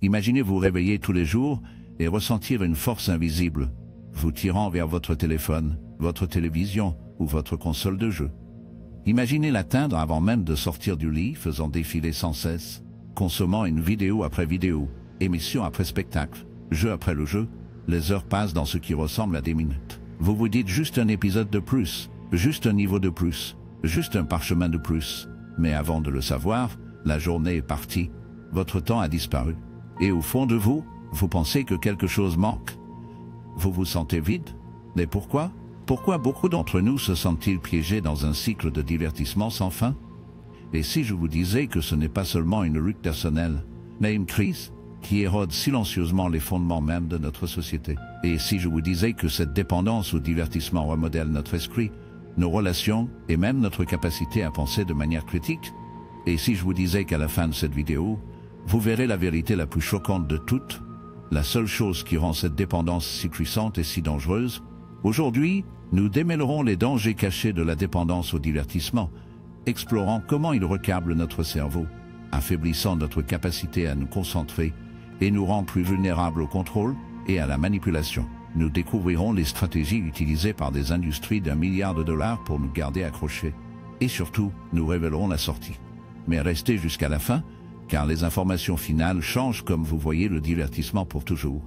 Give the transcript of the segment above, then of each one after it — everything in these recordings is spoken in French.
Imaginez vous réveiller tous les jours et ressentir une force invisible, vous tirant vers votre téléphone, votre télévision ou votre console de jeu. Imaginez l'atteindre avant même de sortir du lit, faisant défiler sans cesse, consommant une vidéo après vidéo, émission après spectacle, jeu après le jeu, les heures passent dans ce qui ressemble à des minutes. Vous vous dites juste un épisode de plus, juste un niveau de plus, juste un parchemin de plus. Mais avant de le savoir, la journée est partie, votre temps a disparu. Et au fond de vous, vous pensez que quelque chose manque. Vous vous sentez vide. Mais pourquoi? Pourquoi beaucoup d'entre nous se sentent-ils piégés dans un cycle de divertissement sans fin? Et si je vous disais que ce n'est pas seulement une lutte personnelle, mais une crise qui érode silencieusement les fondements même de notre société? Et si je vous disais que cette dépendance au divertissement remodèle notre esprit, nos relations et même notre capacité à penser de manière critique? Et si je vous disais qu'à la fin de cette vidéo, vous verrez la vérité la plus choquante de toutes, la seule chose qui rend cette dépendance si puissante et si dangereuse? Aujourd'hui, nous démêlerons les dangers cachés de la dépendance au divertissement, explorant comment il recable notre cerveau, affaiblissant notre capacité à nous concentrer et nous rend plus vulnérables au contrôle et à la manipulation. Nous découvrirons les stratégies utilisées par des industries d'1 milliard de dollars pour nous garder accrochés. Et surtout, nous révélerons la sortie. Mais restez jusqu'à la fin, car les informations finales changent comme vous voyez le divertissement pour toujours.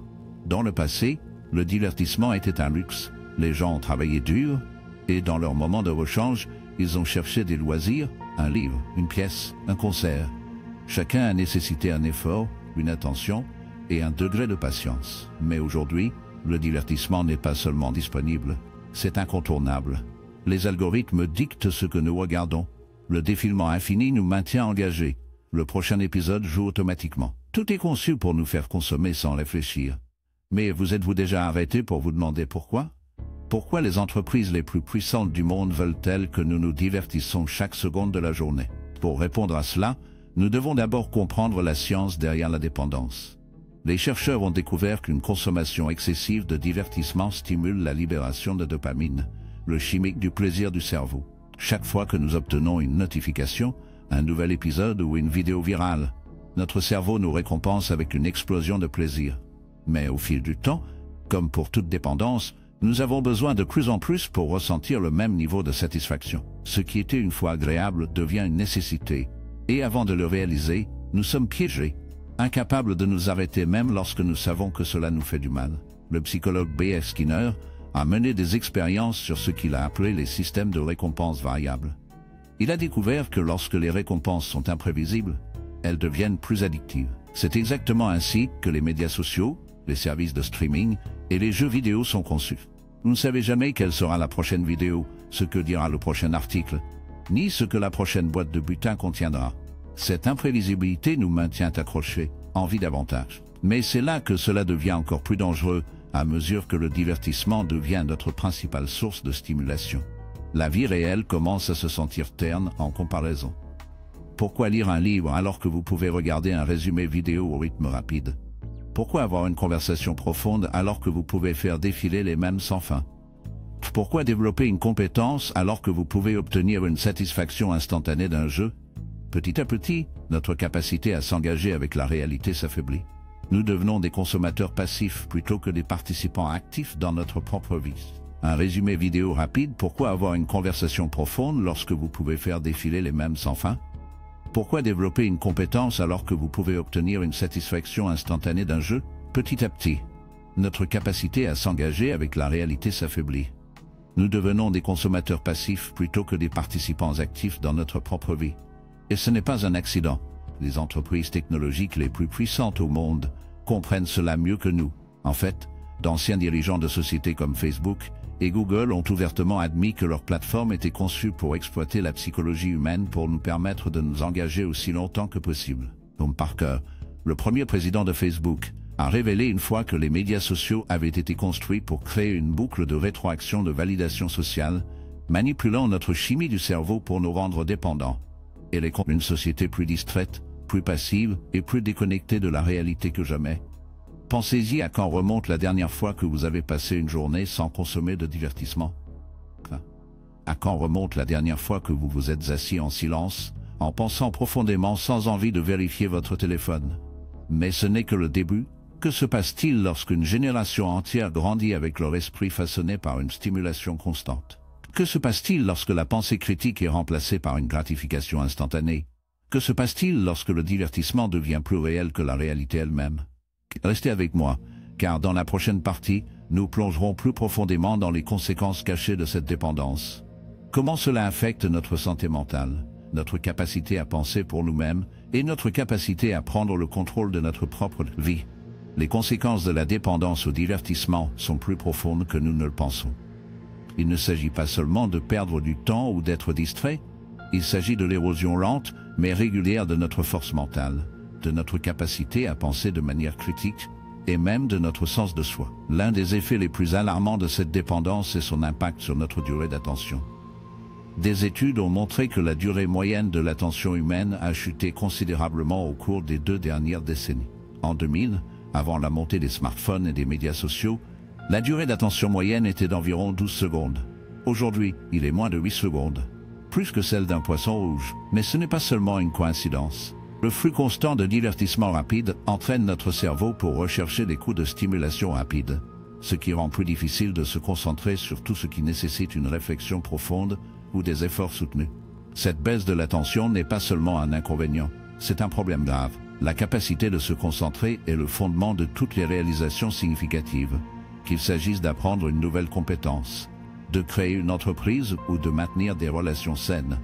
Dans le passé, le divertissement était un luxe. Les gens ont travaillé dur, et dans leur moment de rechange, ils ont cherché des loisirs, un livre, une pièce, un concert. Chacun a nécessité un effort, une attention et un degré de patience. Mais aujourd'hui, le divertissement n'est pas seulement disponible, c'est incontournable. Les algorithmes dictent ce que nous regardons. Le défilement infini nous maintient engagés. Le prochain épisode joue automatiquement. Tout est conçu pour nous faire consommer sans réfléchir. Mais vous êtes-vous déjà arrêté pour vous demander pourquoi? Pourquoi les entreprises les plus puissantes du monde veulent-elles que nous nous divertissons chaque seconde de la journée? Pour répondre à cela, nous devons d'abord comprendre la science derrière la dépendance. Les chercheurs ont découvert qu'une consommation excessive de divertissement stimule la libération de dopamine, le chimique du plaisir du cerveau. Chaque fois que nous obtenons une notification, un nouvel épisode ou une vidéo virale, notre cerveau nous récompense avec une explosion de plaisir. Mais au fil du temps, comme pour toute dépendance, nous avons besoin de plus en plus pour ressentir le même niveau de satisfaction. Ce qui était une fois agréable devient une nécessité. Et avant de le réaliser, nous sommes piégés, incapables de nous arrêter même lorsque nous savons que cela nous fait du mal. Le psychologue B.F. Skinner a mené des expériences sur ce qu'il a appelé les systèmes de récompense variables. Il a découvert que lorsque les récompenses sont imprévisibles, elles deviennent plus addictives. C'est exactement ainsi que les médias sociaux, les services de streaming et les jeux vidéo sont conçus. Vous ne savez jamais quelle sera la prochaine vidéo, ce que dira le prochain article, ni ce que la prochaine boîte de butin contiendra. Cette imprévisibilité nous maintient accrochés, envie davantage. Mais c'est là que cela devient encore plus dangereux, à mesure que le divertissement devient notre principale source de stimulation. La vie réelle commence à se sentir terne en comparaison. Pourquoi lire un livre alors que vous pouvez regarder un résumé vidéo au rythme rapide? Pourquoi avoir une conversation profonde alors que vous pouvez faire défiler les mêmes sans fin? Pourquoi développer une compétence alors que vous pouvez obtenir une satisfaction instantanée d'un jeu? Petit à petit, notre capacité à s'engager avec la réalité s'affaiblit. Nous devenons des consommateurs passifs plutôt que des participants actifs dans notre propre vie. Un résumé vidéo rapide, pourquoi avoir une conversation profonde lorsque vous pouvez faire défiler les mêmes sans fin? Pourquoi développer une compétence alors que vous pouvez obtenir une satisfaction instantanée d'un jeu? Petit à petit, notre capacité à s'engager avec la réalité s'affaiblit. Nous devenons des consommateurs passifs plutôt que des participants actifs dans notre propre vie. Et ce n'est pas un accident. Les entreprises technologiques les plus puissantes au monde comprennent cela mieux que nous. En fait, d'anciens dirigeants de sociétés comme Facebook et Google ont ouvertement admis que leur plateforme était conçue pour exploiter la psychologie humaine pour nous permettre de nous engager aussi longtemps que possible. Tom Parker, le premier président de Facebook, a révélé une fois que les médias sociaux avaient été construits pour créer une boucle de rétroaction de validation sociale, manipulant notre chimie du cerveau pour nous rendre dépendants. Et les une société plus distraite, plus passive et plus déconnectée de la réalité que jamais. Pensez-y à quand remonte la dernière fois que vous avez passé une journée sans consommer de divertissement. À quand remonte la dernière fois que vous vous êtes assis en silence, en pensant profondément sans envie de vérifier votre téléphone. Mais ce n'est que le début. Que se passe-t-il lorsqu'une génération entière grandit avec leur esprit façonné par une stimulation constante? Que se passe-t-il lorsque la pensée critique est remplacée par une gratification instantanée? Que se passe-t-il lorsque le divertissement devient plus réel que la réalité elle-même? Restez avec moi, car dans la prochaine partie, nous plongerons plus profondément dans les conséquences cachées de cette dépendance. Comment cela affecte notre santé mentale, notre capacité à penser pour nous-mêmes et notre capacité à prendre le contrôle de notre propre vie. Les conséquences de la dépendance au divertissement sont plus profondes que nous ne le pensons. Il ne s'agit pas seulement de perdre du temps ou d'être distrait, il s'agit de l'érosion lente mais régulière de notre force mentale, de notre capacité à penser de manière critique et même de notre sens de soi. L'un des effets les plus alarmants de cette dépendance est son impact sur notre durée d'attention. Des études ont montré que la durée moyenne de l'attention humaine a chuté considérablement au cours des 2 dernières décennies. En 2000, avant la montée des smartphones et des médias sociaux, la durée d'attention moyenne était d'environ 12 secondes. Aujourd'hui, il est moins de 8 secondes, plus que celle d'un poisson rouge. Mais ce n'est pas seulement une coïncidence. Le flux constant de divertissements rapides entraîne notre cerveau pour rechercher des coups de stimulation rapide, ce qui rend plus difficile de se concentrer sur tout ce qui nécessite une réflexion profonde ou des efforts soutenus. Cette baisse de l'attention n'est pas seulement un inconvénient, c'est un problème grave. La capacité de se concentrer est le fondement de toutes les réalisations significatives, qu'il s'agisse d'apprendre une nouvelle compétence, de créer une entreprise ou de maintenir des relations saines.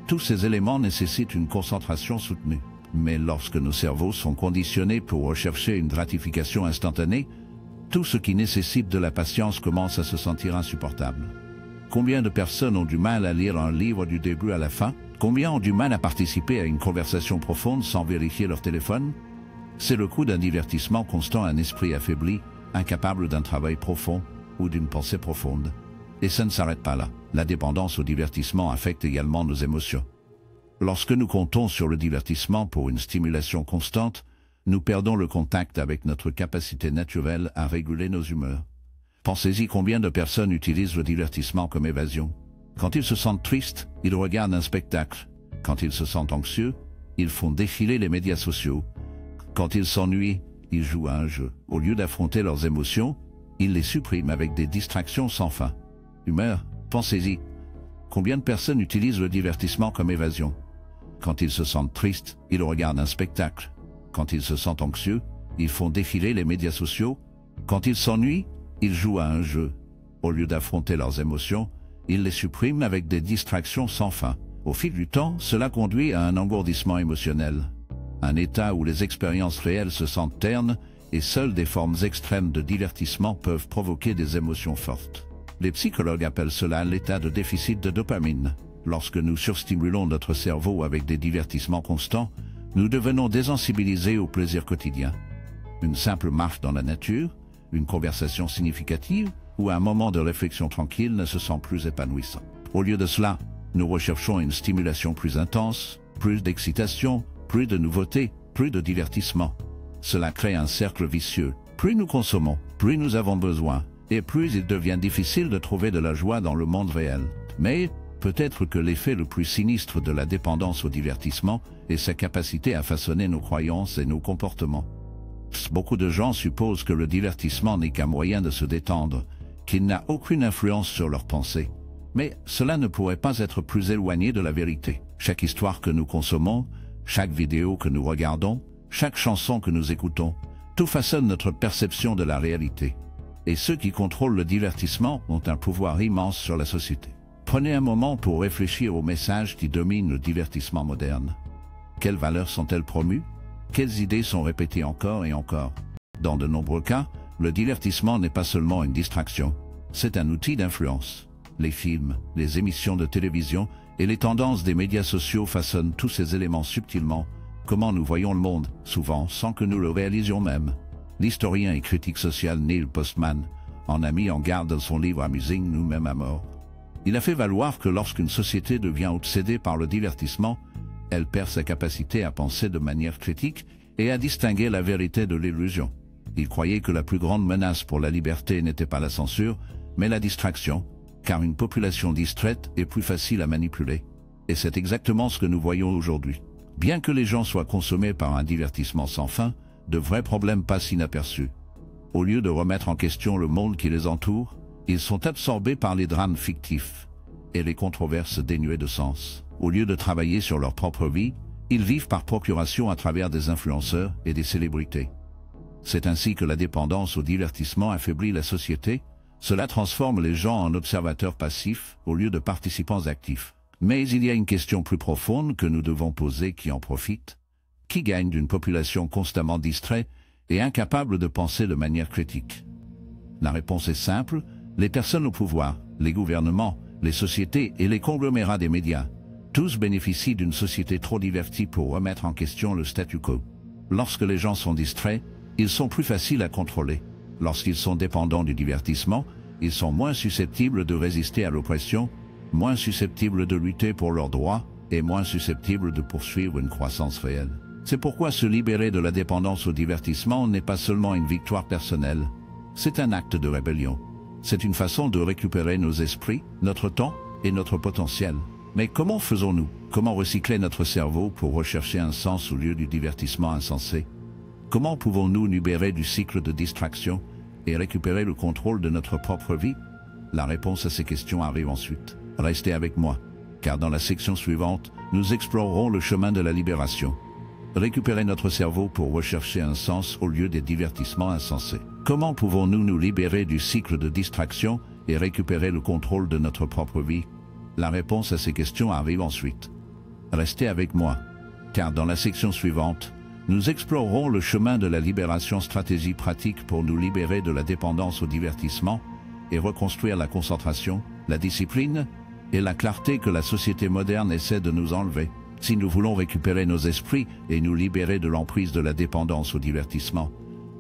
Tous ces éléments nécessitent une concentration soutenue. Mais lorsque nos cerveaux sont conditionnés pour rechercher une gratification instantanée, tout ce qui nécessite de la patience commence à se sentir insupportable. Combien de personnes ont du mal à lire un livre du début à la fin? Combien ont du mal à participer à une conversation profonde sans vérifier leur téléphone? C'est le coût d'un divertissement constant à un esprit affaibli, incapable d'un travail profond ou d'une pensée profonde. Et ça ne s'arrête pas là. La dépendance au divertissement affecte également nos émotions. Lorsque nous comptons sur le divertissement pour une stimulation constante, nous perdons le contact avec notre capacité naturelle à réguler nos humeurs. Pensez-y, combien de personnes utilisent le divertissement comme évasion. Quand ils se sentent tristes, ils regardent un spectacle. Quand ils se sentent anxieux, ils font défiler les médias sociaux. Quand ils s'ennuient, ils jouent à un jeu. Au lieu d'affronter leurs émotions, ils les suppriment avec des distractions sans fin. Humeur, pensez-y. Combien de personnes utilisent le divertissement comme évasion? Quand ils se sentent tristes, ils regardent un spectacle. Quand ils se sentent anxieux, ils font défiler les médias sociaux. Quand ils s'ennuient, ils jouent à un jeu. Au lieu d'affronter leurs émotions, ils les suppriment avec des distractions sans fin. Au fil du temps, cela conduit à un engourdissement émotionnel. Un état où les expériences réelles se sentent ternes et seules des formes extrêmes de divertissement peuvent provoquer des émotions fortes. Les psychologues appellent cela l'état de déficit de dopamine. Lorsque nous surstimulons notre cerveau avec des divertissements constants, nous devenons désensibilisés au plaisir quotidien. Une simple marche dans la nature, une conversation significative ou un moment de réflexion tranquille ne se sent plus épanouissant. Au lieu de cela, nous recherchons une stimulation plus intense, plus d'excitation, plus de nouveautés, plus de divertissement. Cela crée un cercle vicieux. Plus nous consommons, plus nous avons besoin, et plus il devient difficile de trouver de la joie dans le monde réel. Mais peut-être que l'effet le plus sinistre de la dépendance au divertissement est sa capacité à façonner nos croyances et nos comportements. Beaucoup de gens supposent que le divertissement n'est qu'un moyen de se détendre, qu'il n'a aucune influence sur leurs pensées. Mais cela ne pourrait pas être plus éloigné de la vérité. Chaque histoire que nous consommons, chaque vidéo que nous regardons, chaque chanson que nous écoutons, tout façonne notre perception de la réalité. Et ceux qui contrôlent le divertissement ont un pouvoir immense sur la société. Prenez un moment pour réfléchir aux messages qui dominent le divertissement moderne. Quelles valeurs sont-elles promues? Quelles idées sont répétées encore et encore? Dans de nombreux cas, le divertissement n'est pas seulement une distraction, c'est un outil d'influence. Les films, les émissions de télévision et les tendances des médias sociaux façonnent tous ces éléments subtilement, comment nous voyons le monde, souvent sans que nous le réalisions même. L'historien et critique social Neil Postman en a mis en garde dans son livre Amusing Nous-mêmes à mort. Il a fait valoir que lorsqu'une société devient obsédée par le divertissement, elle perd sa capacité à penser de manière critique et à distinguer la vérité de l'illusion. Il croyait que la plus grande menace pour la liberté n'était pas la censure, mais la distraction, car une population distraite est plus facile à manipuler. Et c'est exactement ce que nous voyons aujourd'hui. Bien que les gens soient consommés par un divertissement sans fin, de vrais problèmes passent inaperçus. Au lieu de remettre en question le monde qui les entoure, ils sont absorbés par les drames fictifs et les controverses dénuées de sens. Au lieu de travailler sur leur propre vie, ils vivent par procuration à travers des influenceurs et des célébrités. C'est ainsi que la dépendance au divertissement affaiblit la société. Cela transforme les gens en observateurs passifs au lieu de participants actifs. Mais il y a une question plus profonde que nous devons poser: qui en profite? Qui gagne d'une population constamment distraite et incapable de penser de manière critique? La réponse est simple: les personnes au pouvoir, les gouvernements, les sociétés et les conglomérats des médias. Tous bénéficient d'une société trop divertie pour remettre en question le statu quo. Lorsque les gens sont distraits, ils sont plus faciles à contrôler. Lorsqu'ils sont dépendants du divertissement, ils sont moins susceptibles de résister à l'oppression, moins susceptibles de lutter pour leurs droits et moins susceptibles de poursuivre une croissance réelle. C'est pourquoi se libérer de la dépendance au divertissement n'est pas seulement une victoire personnelle, c'est un acte de rébellion. C'est une façon de récupérer nos esprits, notre temps et notre potentiel. Mais comment faisons-nous? Comment recycler notre cerveau pour rechercher un sens au lieu du divertissement insensé? Comment pouvons-nous libérer du cycle de distraction et récupérer le contrôle de notre propre vie? La réponse à ces questions arrive ensuite. Restez avec moi, car dans la section suivante, nous explorerons le chemin de la libération. Récupérer notre cerveau pour rechercher un sens au lieu des divertissements insensés. Comment pouvons-nous nous libérer du cycle de distraction et récupérer le contrôle de notre propre vie? La réponse à ces questions arrive ensuite. Restez avec moi, car dans la section suivante, nous explorerons le chemin de la libération, stratégie pratique pour nous libérer de la dépendance au divertissement et reconstruire la concentration, la discipline et la clarté que la société moderne essaie de nous enlever. Si nous voulons récupérer nos esprits et nous libérer de l'emprise de la dépendance au divertissement,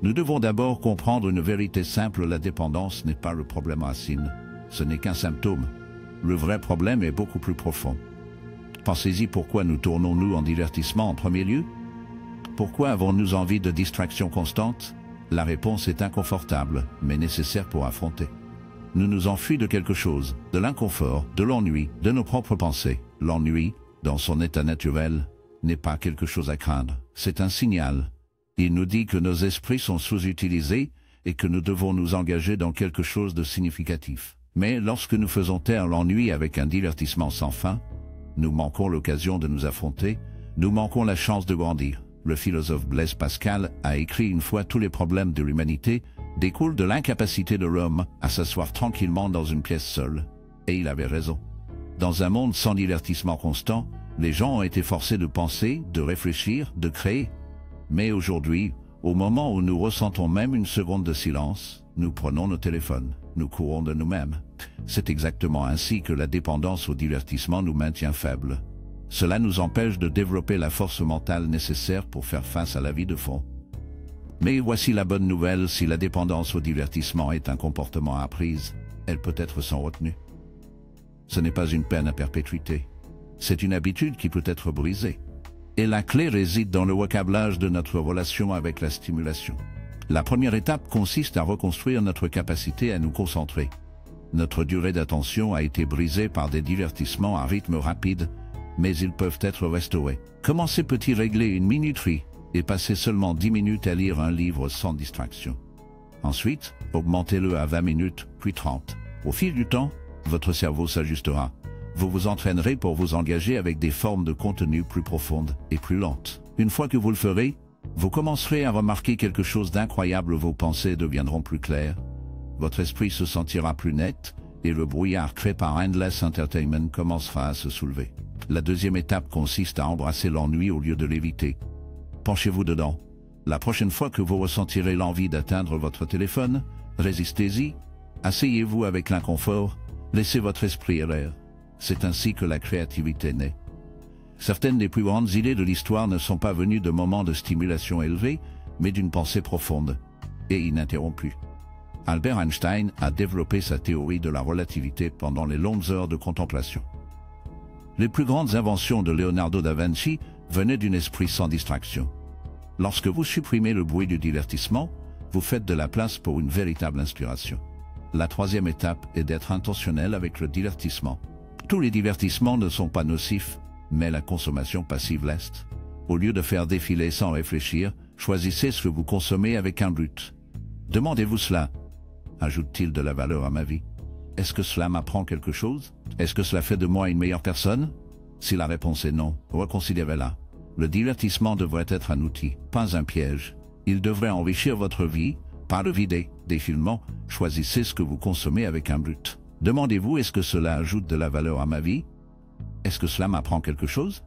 nous devons d'abord comprendre une vérité simple: la dépendance n'est pas le problème racine, ce n'est qu'un symptôme. Le vrai problème est beaucoup plus profond. Pensez-y, pourquoi nous tournons-nous en divertissement en premier lieu? Pourquoi avons-nous envie de distraction constante? La réponse est inconfortable, mais nécessaire pour affronter. Nous nous enfuis de quelque chose, de l'inconfort, de l'ennui, de nos propres pensées. L'ennui, dans son état naturel, n'est pas quelque chose à craindre, c'est un signal. Il nous dit que nos esprits sont sous-utilisés et que nous devons nous engager dans quelque chose de significatif. Mais lorsque nous faisons taire l'ennui avec un divertissement sans fin, nous manquons l'occasion de nous affronter, nous manquons la chance de grandir. Le philosophe Blaise Pascal a écrit une fois: tous les problèmes de l'humanité découlent de l'incapacité de l'homme à s'asseoir tranquillement dans une pièce seule. Et il avait raison. Dans un monde sans divertissement constant, les gens ont été forcés de penser, de réfléchir, de créer. Mais aujourd'hui, au moment où nous ressentons même une seconde de silence, nous prenons nos téléphones, nous courons de nous-mêmes. C'est exactement ainsi que la dépendance au divertissement nous maintient faibles. Cela nous empêche de développer la force mentale nécessaire pour faire face à la vie de fond. Mais voici la bonne nouvelle: si la dépendance au divertissement est un comportement à prise, elle peut être sans retenue. Ce n'est pas une peine à perpétuité. C'est une habitude qui peut être brisée. Et la clé réside dans le recablage de notre relation avec la stimulation. La première étape consiste à reconstruire notre capacité à nous concentrer. Notre durée d'attention a été brisée par des divertissements à rythme rapide, mais ils peuvent être restaurés. Commencez petit, régler une minuterie et passez seulement 10 minutes à lire un livre sans distraction. Ensuite, augmentez-le à 20 minutes, puis 30. Au fil du temps, votre cerveau s'ajustera. Vous vous entraînerez pour vous engager avec des formes de contenu plus profondes et plus lentes. Une fois que vous le ferez, vous commencerez à remarquer quelque chose d'incroyable: vos pensées deviendront plus claires, votre esprit se sentira plus net et le brouillard créé par Endless Entertainment commencera à se soulever. La deuxième étape consiste à embrasser l'ennui au lieu de l'éviter. Penchez-vous dedans. La prochaine fois que vous ressentirez l'envie d'atteindre votre téléphone, résistez-y, asseyez-vous avec l'inconfort, laissez votre esprit errer. C'est ainsi que la créativité naît. Certaines des plus grandes idées de l'histoire ne sont pas venues de moments de stimulation élevés, mais d'une pensée profonde et ininterrompue. Albert Einstein a développé sa théorie de la relativité pendant les longues heures de contemplation. Les plus grandes inventions de Leonardo da Vinci venaient d'un esprit sans distraction. Lorsque vous supprimez le bruit du divertissement, vous faites de la place pour une véritable inspiration. La troisième étape est d'être intentionnel avec le divertissement. Tous les divertissements ne sont pas nocifs, mais la consommation passive l'est. Au lieu de faire défiler sans réfléchir, choisissez ce que vous consommez avec un but. Demandez-vous cela. Ajoute-t-il de la valeur à ma vie? Est-ce que cela m'apprend quelque chose? Est-ce que cela fait de moi une meilleure personne? Si la réponse est non, reconsidérez-la. Le divertissement devrait être un outil, pas un piège. Il devrait enrichir votre vie, pas le vider. Définitivement, choisissez ce que vous consommez avec un but. Demandez-vous, est-ce que cela ajoute de la valeur à ma vie? Est-ce que cela m'apprend quelque chose?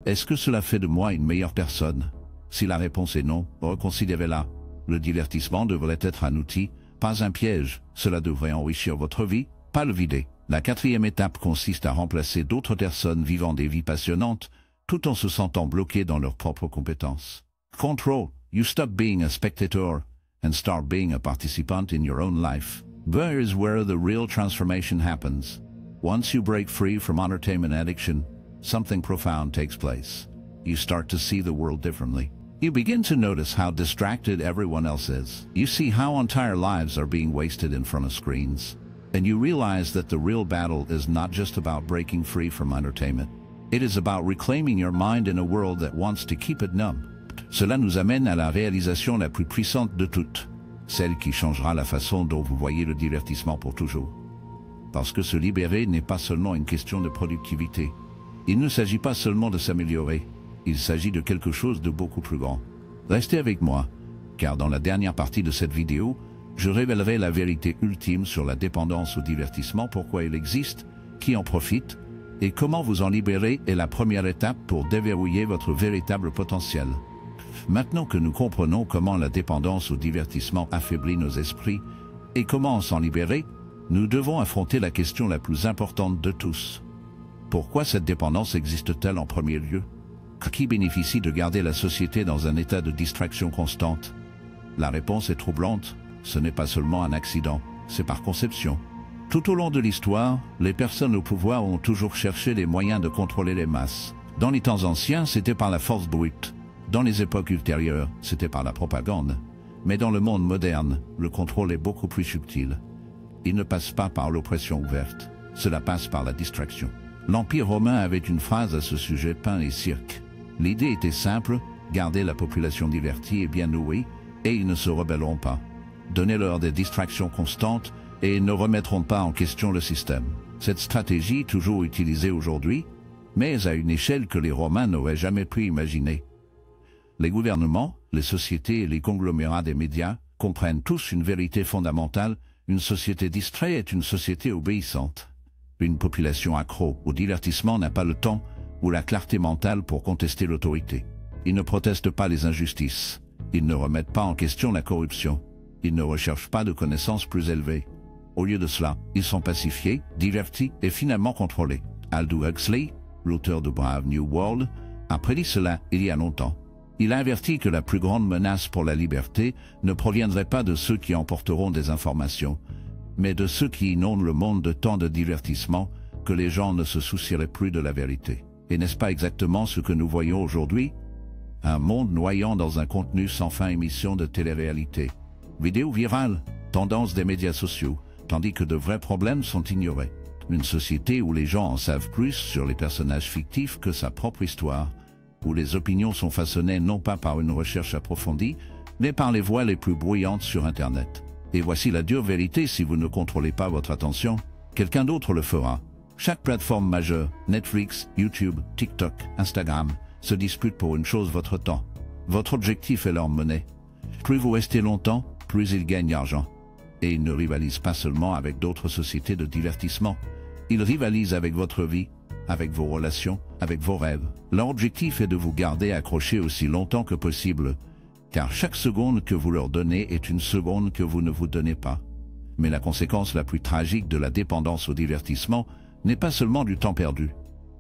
Est-ce que cela fait de moi une meilleure personne? Si la réponse est non, reconsidérez-la. Le divertissement devrait être un outil, pas un piège. Cela devrait enrichir votre vie, pas le vider. La quatrième étape consiste à remplacer d'autres personnes vivant des vies passionnantes, tout en se sentant bloqués dans leurs propres compétences. Control. You stop being a spectator and start being a participant in your own life. There is where the real transformation happens. Once you break free from entertainment addiction, something profound takes place. You start to see the world differently. You begin to notice how distracted everyone else is. You see how entire lives are being wasted in front of screens. And you realize that the real battle is not just about breaking free from entertainment. It is about reclaiming your mind in a world that wants to keep it numb. Cela nous amène à la réalisation la plus puissante de toutes, celle qui changera la façon dont vous voyez le divertissement pour toujours. Parce que se libérer n'est pas seulement une question de productivité. Il ne s'agit pas seulement de s'améliorer, il s'agit de quelque chose de beaucoup plus grand. Restez avec moi, car dans la dernière partie de cette vidéo, je révélerai la vérité ultime sur la dépendance au divertissement, pourquoi il existe, qui en profite, et comment vous en libérer est la première étape pour déverrouiller votre véritable potentiel. Maintenant que nous comprenons comment la dépendance au divertissement affaiblit nos esprits et comment s'en libérer, nous devons affronter la question la plus importante de tous. Pourquoi cette dépendance existe-t-elle en premier lieu? Qui bénéficie de garder la société dans un état de distraction constante? La réponse est troublante. Ce n'est pas seulement un accident, c'est par conception. Tout au long de l'histoire, les personnes au pouvoir ont toujours cherché les moyens de contrôler les masses. Dans les temps anciens, c'était par la force brute. Dans les époques ultérieures, c'était par la propagande. Mais dans le monde moderne, le contrôle est beaucoup plus subtil. Il ne passe pas par l'oppression ouverte, cela passe par la distraction. L'Empire romain avait une phrase à ce sujet, pain et cirque. L'idée était simple, garder la population divertie et bien nourrie, et ils ne se rebelleront pas. Donnez-leur des distractions constantes, et ils ne remettront pas en question le système. Cette stratégie est toujours utilisée aujourd'hui, mais à une échelle que les Romains n'auraient jamais pu imaginer. Les gouvernements, les sociétés et les conglomérats des médias comprennent tous une vérité fondamentale: une société distraite est une société obéissante. Une population accro au divertissement n'a pas le temps ou la clarté mentale pour contester l'autorité. Ils ne protestent pas les injustices. Ils ne remettent pas en question la corruption. Ils ne recherchent pas de connaissances plus élevées. Au lieu de cela, ils sont pacifiés, divertis et finalement contrôlés. Aldous Huxley, l'auteur de Brave New World, a prédit cela il y a longtemps. Il a averti que la plus grande menace pour la liberté ne proviendrait pas de ceux qui emporteront des informations, mais de ceux qui inondent le monde de tant de divertissement que les gens ne se soucieraient plus de la vérité. Et n'est-ce pas exactement ce que nous voyons aujourd'hui? Un monde noyant dans un contenu sans fin, émission de télé-réalité, vidéos virales, tendances des médias sociaux, tandis que de vrais problèmes sont ignorés. Une société où les gens en savent plus sur les personnages fictifs que sa propre histoire, où les opinions sont façonnées non pas par une recherche approfondie, mais par les voix les plus bruyantes sur Internet. Et voici la dure vérité: si vous ne contrôlez pas votre attention, quelqu'un d'autre le fera. Chaque plateforme majeure, Netflix, YouTube, TikTok, Instagram, se dispute pour une chose: votre temps. Votre objectif est leur monnaie. Plus vous restez longtemps, plus ils gagnent d'argent. Et ils ne rivalisent pas seulement avec d'autres sociétés de divertissement. Ils rivalisent avec votre vie, avec vos relations, avec vos rêves. Leur objectif est de vous garder accroché aussi longtemps que possible, car chaque seconde que vous leur donnez est une seconde que vous ne vous donnez pas. Mais la conséquence la plus tragique de la dépendance au divertissement n'est pas seulement du temps perdu,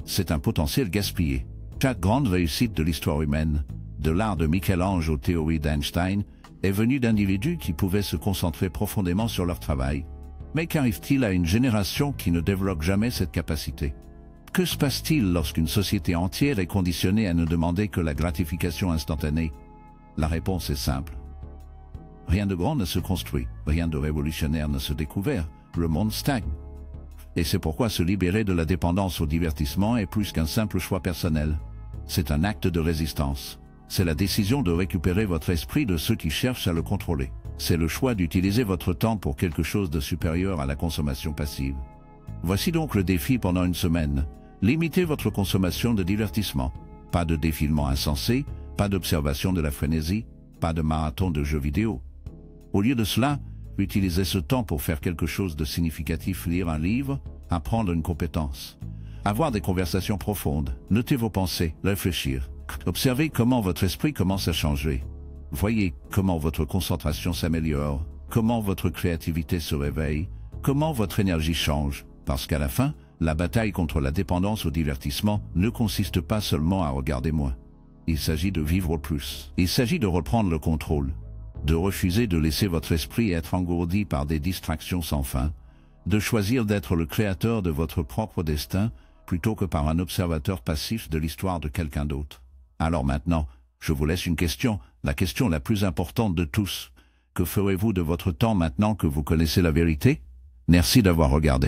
c'est un potentiel gaspillé. Chaque grande réussite de l'histoire humaine, de l'art de Michel-Ange aux théories d'Einstein, est venue d'individus qui pouvaient se concentrer profondément sur leur travail. Mais qu'arrive-t-il à une génération qui ne développe jamais cette capacité? Que se passe-t-il lorsqu'une société entière est conditionnée à ne demander que la gratification instantanée? La réponse est simple. Rien de grand ne se construit, rien de révolutionnaire ne se découvre, le monde stagne. Et c'est pourquoi se libérer de la dépendance au divertissement est plus qu'un simple choix personnel. C'est un acte de résistance. C'est la décision de récupérer votre esprit de ceux qui cherchent à le contrôler. C'est le choix d'utiliser votre temps pour quelque chose de supérieur à la consommation passive. Voici donc le défi pendant une semaine. Limitez votre consommation de divertissement. Pas de défilement insensé, pas d'observation de la frénésie, pas de marathon de jeux vidéo. Au lieu de cela, utilisez ce temps pour faire quelque chose de significatif, lire un livre, apprendre une compétence, avoir des conversations profondes, noter vos pensées, réfléchir. Observez comment votre esprit commence à changer. Voyez comment votre concentration s'améliore, comment votre créativité se réveille, comment votre énergie change, parce qu'à la fin, la bataille contre la dépendance au divertissement ne consiste pas seulement à regarder moins. Il s'agit de vivre plus. Il s'agit de reprendre le contrôle, de refuser de laisser votre esprit être engourdi par des distractions sans fin, de choisir d'être le créateur de votre propre destin plutôt que par un observateur passif de l'histoire de quelqu'un d'autre. Alors maintenant, je vous laisse une question, la question la plus importante de tous. Que ferez-vous de votre temps maintenant que vous connaissez la vérité? Merci d'avoir regardé.